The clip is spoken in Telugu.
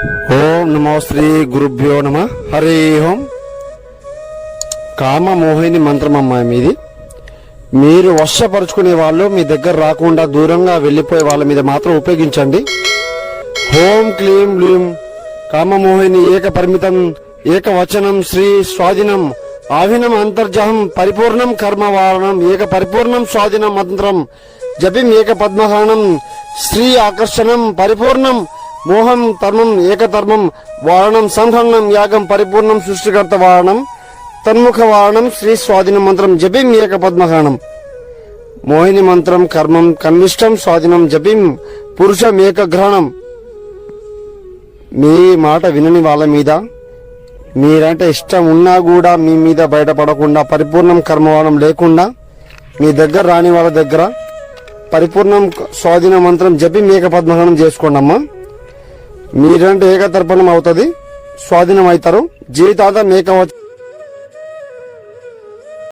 ఓం నమో శ్రీ గురుభ్యో నమ. హరి ఓం. కామ మోహిని మంత్రం అమ్మాయి మీది. మీరు వశపరుచుకునే వాళ్ళు మీ దగ్గర రాకుండా దూరంగా వెళ్ళిపోయే వాళ్ళ మీద మాత్రం ఉపయోగించండి. ఓం క్లీం బ్లీం కామమోహిని ఏక పరిమితం ఏకవచనం శ్రీ స్వాధీనం ఆవినం అంతర్జహం పరిపూర్ణం కర్మవారణం ఏక పరిపూర్ణం స్వాధీనం మంత్రం జపిం ఏక పద్మహానం శ్రీ ఆకర్షణం పరిపూర్ణం మోహం ధర్మం ఏకధర్మం వారణం సంహరణం యాగం పరిపూర్ణం సృష్టికర్త వారణం తన్ముఖ వారణం శ్రీ స్వాధీనం మంత్రం జపిం ఏక పద్మహానం మోహిని మంత్రం కర్మం కన్విష్టం స్వాధీనం జపిం పురుషం ఏకగ్రహణం. మీ మాట వినని వాళ్ళ మీద మీరంటే ఇష్టం ఉన్నా కూడా మీ మీద బయటపడకుండా పరిపూర్ణం కర్మవాదం లేకుండా మీ దగ్గర రాని వాళ్ళ దగ్గర పరిపూర్ణం స్వాధీన మంత్రం జపి మేక పద్మహనం చేసుకోండి అమ్మా. మీరంటే ఏకతర్పణం అవుతుంది, స్వాధీనం అవుతారు, జీవితాంతం మేక